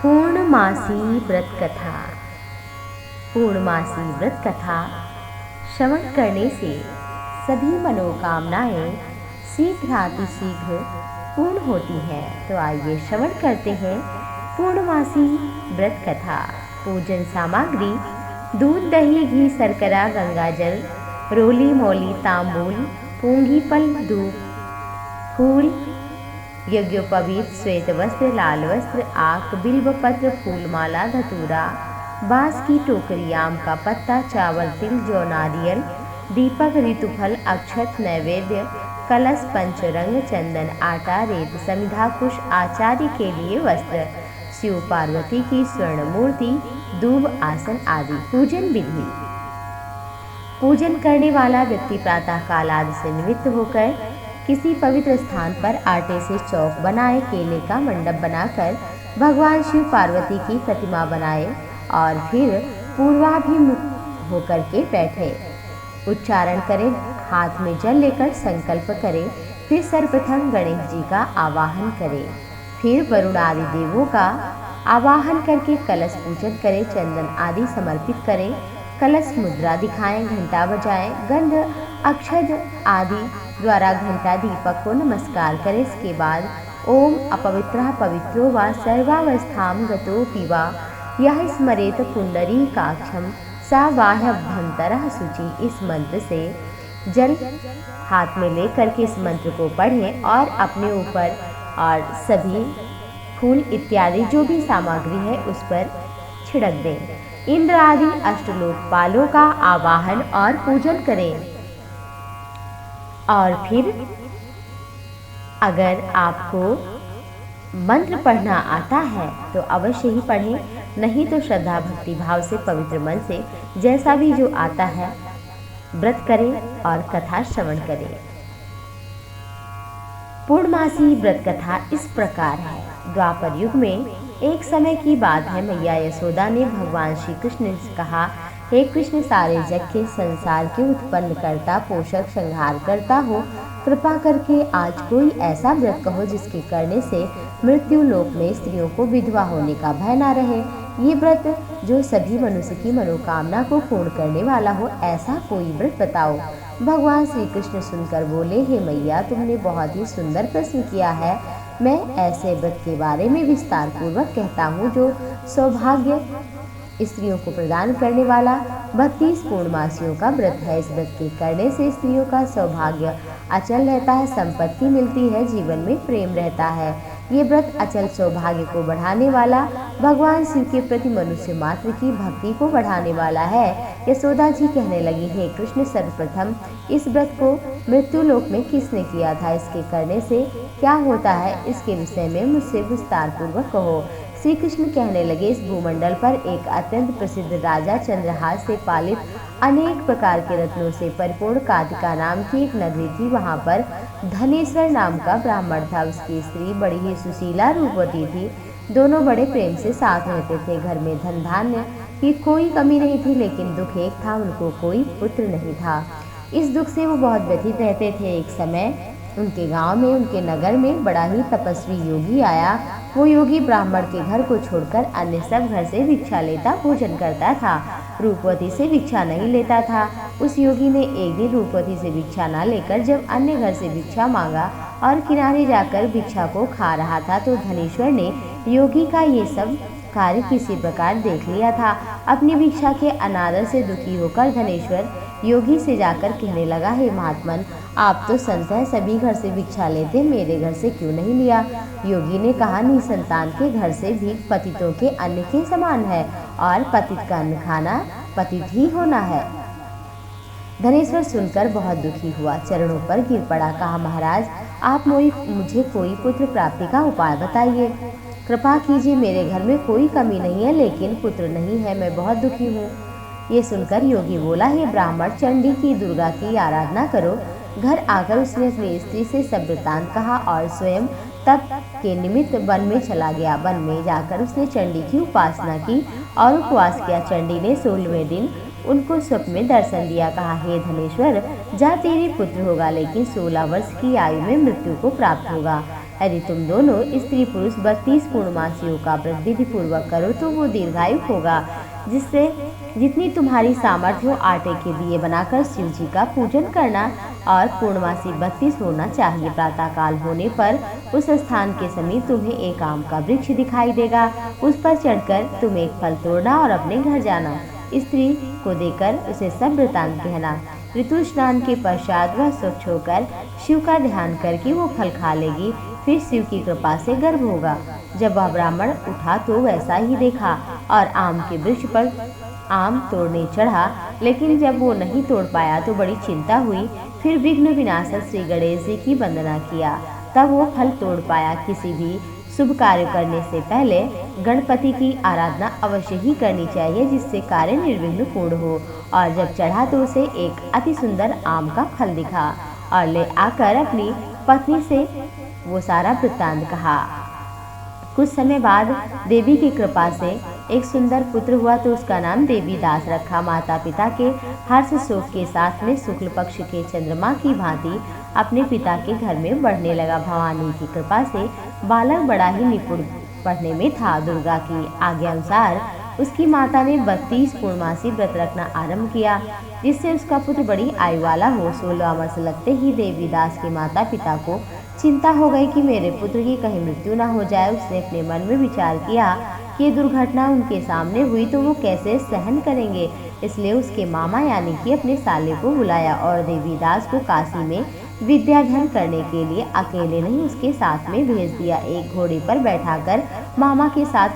पूर्णमासी व्रत कथा। पूर्णमासी व्रत कथा श्रवण करने से सभी मनोकामनाएं शीघ्रातिशीघ्र पूर्ण होती हैं। तो आइए श्रवण करते हैं पूर्णमासी व्रत कथा। पूजन सामग्री: दूध, दही, घी, शर्करा, गंगाजल, रोली मौली, तांबूल, पूंगी फल, धूप, फूल, यज्ञोपवीत, श्वेत वस्त्र, लाल वस्त्र, आक, बिल्व पत्र, फूलमाला, धतूरा, बांस की टोकरी, आम का पत्ता, चावल, तिल, जौ, नारियल, दीपक, ऋतुफल, अक्षत, नैवेद्य, कलश, पंचरंग, चंदन, आटा, रेत, समिधा, कुश, आचार्य के लिए वस्त्र, शिव पार्वती की स्वर्ण मूर्ति, दूब, आसन आदि। पूजन विधि: पूजन करने वाला व्यक्ति प्रातः काल आदि से निवृत्त होकर किसी पवित्र स्थान पर आटे से चौक बनाए, केले का मंडप बनाकर भगवान शिव पार्वती की प्रतिमा बनाए और फिर पूर्वाभिमुख होकर के बैठे। उच्चारण करें, हाथ में जल लेकर संकल्प करें। फिर सर्वप्रथम गणेश जी का आवाहन करें, फिर वरुण आदि देवों का आवाहन करके कलश पूजन करें, चंदन आदि समर्पित करें, कलश मुद्रा दिखाएं, घंटा बजाएं, गंध अक्षत आदि द्वारा घंटा दीपक को नमस्कार करें। इसके बाद ओम अपवित्रः पवित्रो वा सर्वावस्थां गतोऽपि वा यः स्मरेत पुंडरीकाक्षं सा बाह्यभ्यंतरः शुचि। इस मंत्र से जल हाथ में लेकर के इस मंत्र को पढ़ें और अपने ऊपर और सभी फूल इत्यादि जो भी सामग्री है उस पर छिड़क दें। इंद्र आदि अष्टलोकपालों का आवाहन और पूजन करें। और फिर अगर आपको मंत्र पढ़ना आता है तो अवश्य ही पढ़ें, नहीं तो श्रद्धा भक्ति भाव से पवित्र मन से जैसा भी जो आता है व्रत करें और कथा श्रवण करें। पूर्णमासी व्रत कथा इस प्रकार है। द्वापर युग में एक समय की बात है, मैया यशोदा ने भगवान श्री कृष्ण से कहा, हे कृष्ण, सारे जग के संसार के उत्पन्न करता, पोषक, संहार करता हो, कृपा करके आज कोई ऐसा व्रत कहो जिसके करने से मृत्यु लोक में स्त्रियों को विधवा होने का भय न रहे। ये व्रत जो सभी मनुष्य की मनोकामना को पूर्ण करने वाला हो, ऐसा कोई व्रत बताओ। भगवान श्री कृष्ण सुनकर बोले, हे मैया, तुमने बहुत ही सुंदर प्रश्न किया है। मैं ऐसे व्रत के बारे में विस्तार पूर्वक कहता हूँ जो सौभाग्य स्त्रियों को प्रदान करने वाला 32 पूर्णमासियों का व्रत है। इस व्रत के करने से स्त्रियों का सौभाग्य अचल रहता है, संपत्ति मिलती है, जीवन में प्रेम रहता है। ये व्रत अचल सौभाग्य को बढ़ाने वाला, भगवान शिव के प्रति मनुष्य मात्र की भक्ति को बढ़ाने वाला है। यशोदा जी कहने लगी, हे कृष्ण, सर्वप्रथम इस व्रत को मृत्यु लोक में किसने किया था? इसके करने से क्या होता है? इसके विषय में मुझसे विस्तार पूर्वक कहो। श्री कृष्ण कहने लगे, इस भूमंडल पर एक अत्यंत प्रसिद्ध राजा चंद्रहास से पालित अनेक प्रकार के रत्नों से परिपूर्ण कादिका नाम की एक नगरी थी। वहां पर धनेश्वर नाम का ब्राह्मण था। उसकी स्त्री बड़ी ही सुशीला रूपवती थी। दोनों बड़े प्रेम से साथ रहते थे। घर में धन धान्य की कोई कमी नहीं थी, लेकिन दुख एक था, उनको कोई पुत्र नहीं था। इस दुख से वो बहुत व्यथित रहते थे। एक समय उनके गांव में, उनके नगर में बड़ा ही तपस्वी योगी आया। वो योगी ब्राह्मण के घर को छोड़कर अन्य सब घर से भिक्षा लेता, भोजन करता था, रूपवती से भिक्षा नहीं लेता था। उस योगी ने एक दिन रूपवती से भिक्षा न लेकर जब अन्य घर से भिक्षा मांगा और किनारे जाकर भिक्षा को खा रहा था, तो धनेश्वर ने योगी का ये सब कार्य किसी प्रकार देख लिया था। अपनी भिक्षा के अनादर से दुखी होकर धनेश्वर योगी से जाकर कहने लगा, हे महात्मन, आप तो संत हैं, सभी घर से भिक्षा लेते, मेरे घर से क्यों नहीं लिया? योगी ने कहा, निसंतान के घर से भीख पतितों के अन्न के समान है और पतित का अन्न खाना पतित ही होना है। धनेश्वर सुनकर बहुत दुखी हुआ, चरणों पर गिर पड़ा, कहा, महाराज, आप मुझे कोई पुत्र प्राप्ति का उपाय बताइए, कृपा कीजिए। मेरे घर में कोई कमी नहीं है, लेकिन पुत्र नहीं है, मैं बहुत दुखी हूँ। ये सुनकर योगी बोला, हे ब्राह्मण, चंडी की, दुर्गा की आराधना करो। घर आकर उसने अपनी स्त्री से सब वृत्तांत कहा और स्वयं तप के निमित्त वन में चला गया। वन में जाकर उसने चंडी की उपासना की और उपवास किया। चंडी ने 16वें दिन उनको स्वप्न में दर्शन दिया। कहा, हे धनेश्वर, जा, तेरे पुत्र होगा, लेकिन 16 वर्ष की आयु में मृत्यु को प्राप्त होगा। यदि तुम दोनों स्त्री पुरुष 32 पूर्णमासियों का व्रत विधि पूर्वक करो तो वो दीर्घायु होगा, जिससे जितनी तुम्हारी सामर्थ्य हो आटे के दिए बनाकर शिव जी का पूजन करना। और पूर्णमासी 32 होना चाहिए। प्रातःकाल होने पर उस स्थान के समीप तुम्हें एक आम का वृक्ष दिखाई देगा। उस पर चढ़कर तुम एक फल तोड़ना और अपने घर जाना। स्त्री को देकर उसे सब वृतांत कहना। ऋतु स्नान के पश्चात वह स्वच्छ होकर शिव का ध्यान करके वो फल खा लेगी। फिर शिव की कृपा से गर्भ होगा। जब वह ब्राह्मण उठा तो वैसा ही देखा और आम के वृक्ष पर आम तोड़ने चढ़ा, लेकिन जब वो नहीं तोड़ पाया तो बड़ी चिंता हुई। फिर विघ्न विनाशक श्री गणेश जी की वंदना किया, तब वो फल तोड़ पाया। किसी भी शुभ कार्य करने से पहले गणपति की आराधना अवश्य ही करनी चाहिए, जिससे कार्य निर्विघ्न पूर्ण हो। और जब चढ़ा तो उसे एक अति सुंदर आम का फल दिखा और ले आकर अपनी पत्नी से वो सारा वृत्तांत कहा। कुछ समय बाद देवी की कृपा से एक सुंदर पुत्र हुआ तो उसका नाम देवीदास रखा। माता पिता के हर्ष शोक के साथ में शुक्ल पक्ष के चंद्रमा की भांति अपने पिता के घर में बढ़ने लगा। भवानी की कृपा से बालक बड़ा ही निपुण पढ़ने में था। दुर्गा की आज्ञा अनुसार उसकी माता ने 32 पूर्णमासी व्रत रखना आरंभ किया, जिससे उसका पुत्र बड़ी आयु वाला हो। 16 वर्ष लगते ही देवीदास के माता पिता को चिंता हो गई कि मेरे पुत्र की कहीं मृत्यु न हो जाए। उसने अपने मन में विचार किया कि ये दुर्घटना उनके सामने हुई तो वो कैसे सहन करेंगे। इसलिए उसके मामा यानी कि अपने साले को बुलाया और देवीदास को काशी में विद्याध्ययन करने के लिए अकेले नहीं उसके साथ में भेज दिया। एक घोड़े पर बैठाकर मामा के साथ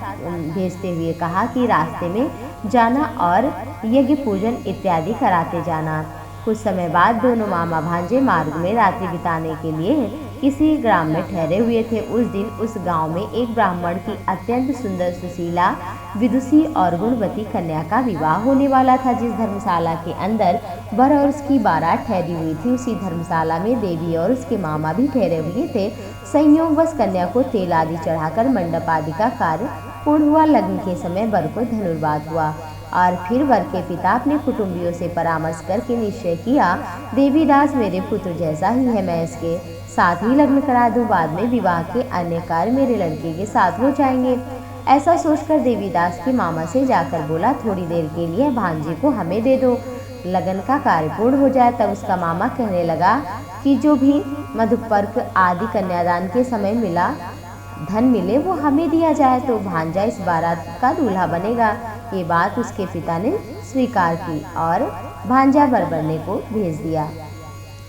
भेजते हुए कहा कि रास्ते में जाना और यज्ञ पूजन इत्यादि कराते जाना। कुछ समय बाद दोनों मामा भांजे मार्ग में रात्रि बिताने के लिए किसी ग्राम में ठहरे हुए थे। उस दिन उस गांव में एक ब्राह्मण की अत्यंत सुंदर सुशीला विदुषी और गुणवती कन्या का विवाह होने वाला था। जिस धर्मशाला के अंदर वर और उसकी बारात ठहरी हुई थी, उसी धर्मशाला में देवी और उसके मामा भी ठहरे हुए थे। संयोगवश कन्या को तेल आदि चढ़ाकर मंडप आदि का कार्य पूर्ण हुआ। लग्न के समय वर को धनुर्वात हुआ और फिर वर के पिता अपने कुटुंबियों से परामर्श करके निश्चय किया, देवीदास मेरे पुत्र जैसा ही है, मैं इसके साथ ही लग्न करा दूं। बाद में विवाह के अन्य कार्य मेरे लड़के के साथ हो जाएंगे। ऐसा सोचकर देवीदास के मामा से जाकर बोला, थोड़ी देर के लिए भांजे को हमें दे दो, लगन का कार्य पूर्ण हो जाए। तब उसका मामा कहने लगा कि जो भी मधुपर्क आदि कन्यादान के समय मिला धन मिले वो हमें दिया जाए तो भांजा इस बारात का दूल्हा बनेगा। ये बात उसके पिता ने स्वीकार की और भांजा वर बनने को भेज दिया।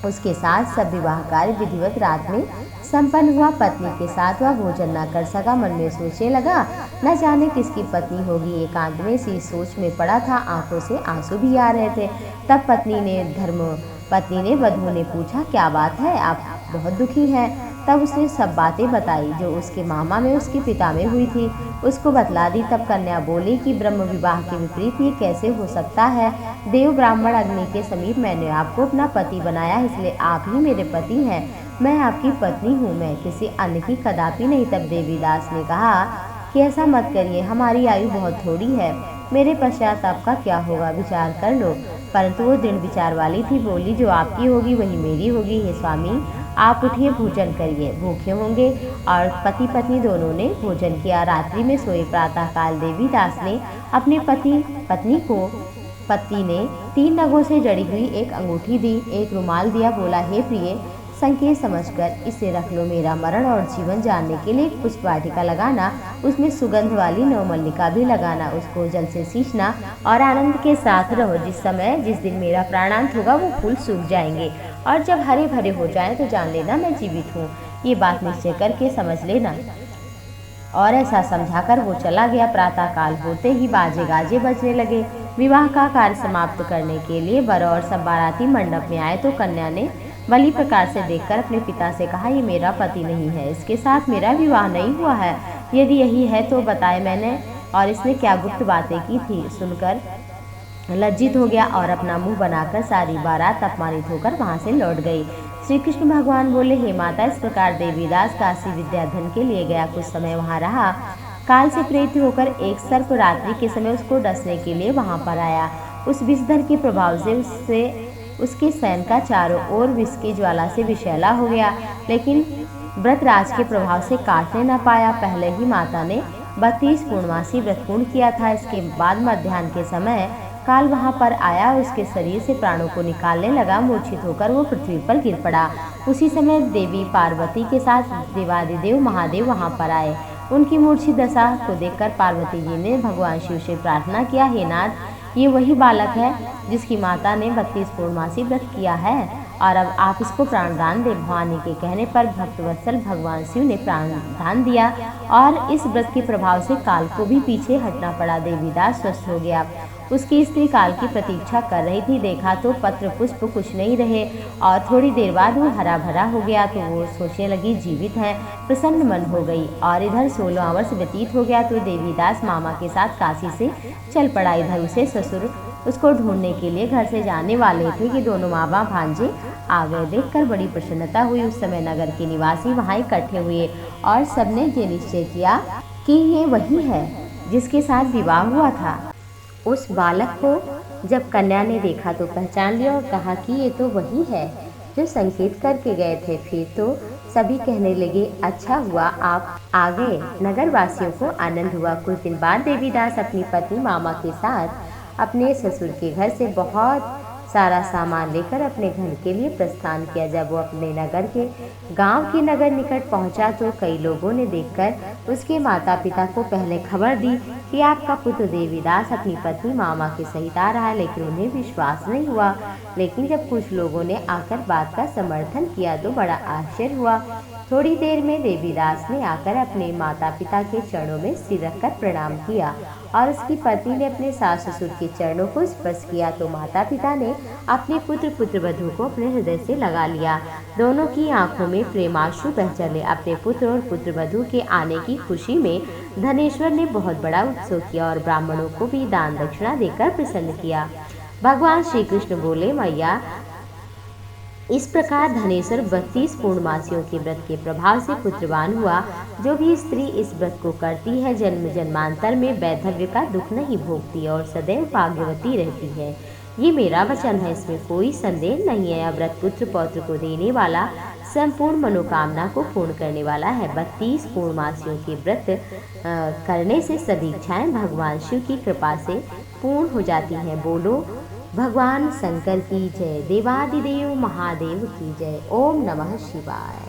उसके साथ सब विवाह कार्य विधिवत रात में संपन्न हुआ। पत्नी के साथ वह भोजन न कर सका। मन में सोचने लगा, न जाने किसकी पत्नी होगी। एकांत में इसी सोच में पड़ा था, आंखों से आंसू भी आ रहे थे। तब पत्नी ने वधू ने पूछा, क्या बात है, आप बहुत दुखी हैं। तब उसने सब बातें बताई जो उसके मामा में उसके पिता में हुई थी, उसको बतला दी। तब कन्या बोली कि ब्रह्म विवाह के विपरीत ये कैसे हो सकता है। देव ब्राह्मण अग्नि के समीप मैंने आपको अपना पति बनाया, इसलिए आप ही मेरे पति हैं। मैं आपकी पत्नी हूँ, मैं किसी अन्य की कदापि नहीं। तब देवीदास ने कहा कि ऐसा मत करिए, हमारी आयु बहुत थोड़ी है, मेरे पश्चात आपका क्या होगा, विचार कर लो। परंतु वो दृढ़ विचार वाली थी। बोली, जो आपकी होगी वही मेरी होगी। हे स्वामी, आप उठिए, भोजन करिए, भूखे होंगे। और पति पत्नी दोनों ने भोजन किया, रात्रि में सोए। प्रातःकाल देवीदास ने अपने पति ने 3 नगों से जड़ी हुई एक अंगूठी दी, एक रुमाल दिया। बोला, हे प्रिय, संकेत समझकर इसे रख लो। मेरा मरण और जीवन जानने के लिए एक पुष्प वाटिका लगाना, उसमें सुगंध वाली नवमल्लिका भी लगाना, उसको जल से सींचना और आनंद के साथ रहो। जिस दिन मेरा प्राणांत होगा वो फूल सूख जाएंगे और जब हरे भरे हो जाएं तो जान लेना मैं जीवित हूँ। ये बात निश्चय करके समझ लेना। और ऐसा समझाकर वो चला गया। प्रातःकाल होते ही बाजे गाजे बजने लगे। विवाह का कार्य समाप्त करने के लिए वर और सब बाराती मंडप में आए तो कन्या ने भली प्रकार से देखकर अपने पिता से कहा, ये मेरा पति नहीं है, इसके साथ मेरा विवाह नहीं हुआ है। यदि यही है तो बताए मैंने और इसने क्या गुप्त बातें की थी। सुनकर लज्जित हो गया और अपना मुंह बनाकर सारी बारात अपमानित होकर वहां से लौट गई। श्री कृष्ण भगवान बोले, हे माता, इस प्रकार देवीदास काशी विद्याधन के लिए गया। कुछ समय वहां रहा। काल से प्रेरित होकर एक सर्प रात्रि के समय उसको डसने के लिए वहां पर आया। उस विषधर के प्रभाव से उसके शयन का चारों ओर विष की ज्वाला से विषैला हो गया। लेकिन व्रत राज के प्रभाव से काटने न पाया। पहले ही माता ने 32 पूर्णमासी व्रत पूर्ण किया था। इसके बाद मध्याह्न के समय काल वहां पर आया, उसके शरीर से प्राणों को निकालने लगा। मूर्छित होकर वो पृथ्वी पर गिर पड़ा। उसी समय देवी पार्वती के साथ देवादिदेव महादेव वहां पर आए। उनकी मूर्छित दशा को देखकर पार्वती जी ने भगवान शिव से प्रार्थना किया, हे नाथ, ये वही बालक है जिसकी माता ने 32 पूर्णमासी व्रत किया है और अब आप इसको प्राणदान दे। भवानी के कहने पर भक्तवत्सल भगवान शिव ने प्राणदान दिया और इस व्रत के प्रभाव से काल को भी पीछे हटना पड़ा। देवीदास स्वस्थ हो गया। उसकी स्त्री काल की प्रतीक्षा कर रही थी। देखा तो पत्र पुष्प कुछ नहीं रहे और थोड़ी देर बाद वो हरा भरा हो गया तो वो सोचने लगी जीवित है, प्रसन्न मन हो गई। और इधर 16 वर्ष व्यतीत हो गया तो देवीदास मामा के साथ काशी से चल पड़ा। इधर उसे ससुर उसको ढूंढने के लिए घर से जाने वाले थे कि दोनों मामा भांजे आ गए। देखकर बड़ी प्रसन्नता हुई। उस समय नगर के निवासी वहां इकट्ठे हुए और सबने ये निश्चय किया कि ये वही है जिसके साथ विवाह हुआ था। उस बालक को जब कन्या ने देखा तो पहचान लिया और कहा कि ये तो वही है जो संकेत करके गए थे। फिर तो सभी कहने लगे, अच्छा हुआ आप आ गए। नगर वासियों को आनंद हुआ। कुछ दिन बाद देवीदास अपनी पत्नी मामा के साथ अपने ससुर के घर से बहुत सारा सामान लेकर अपने घर के लिए प्रस्थान किया। जब वो अपने नगर के गांव के नगर निकट पहुंचा तो कई लोगों ने देखकर उसके माता पिता को पहले खबर दी कि आपका पुत्र देवीदास अपनी पत्नी मामा के सहित आ रहा है, लेकिन उन्हें विश्वास नहीं हुआ। लेकिन जब कुछ लोगों ने आकर बात का समर्थन किया तो बड़ा आश्चर्य हुआ। थोड़ी देर में देवीदास ने आकर अपने माता पिता के चरणों में सिर रखकर प्रणाम किया और उसकी पत्नी ने अपने सास ससुर के चरणों को स्पर्श किया तो माता पिता ने अपने पुत्रवधू को अपने हृदय से लगा लिया। दोनों की आंखों में प्रेमाश्रु बह चले। अपने पुत्र और पुत्रवधू के आने की खुशी में धनेश्वर ने बहुत बड़ा उत्सव किया और ब्राह्मणों को भी दान दक्षिणा देकर प्रसन्न किया। भगवान श्री कृष्ण बोले, मैया, इस प्रकार धनेश्वर 32 पूर्णमासियों के व्रत के प्रभाव से पुत्रवान हुआ। जो भी स्त्री इस व्रत को करती है जन्म जन्मांतर में वैधव्य का दुख नहीं भोगती और सदैव भाग्यवती रहती है। ये मेरा वचन है, इसमें कोई संदेह नहीं है। यह व्रत पुत्र पौत्र को देने वाला, संपूर्ण मनोकामना को पूर्ण करने वाला है। 32 पूर्णमासियों के व्रत करने से सभी इच्छाएं भगवान शिव की कृपा से पूर्ण हो जाती हैं। बोलो भगवान शंकर की जय, देवादिदेव महादेव की जय। ओम नमः शिवाय।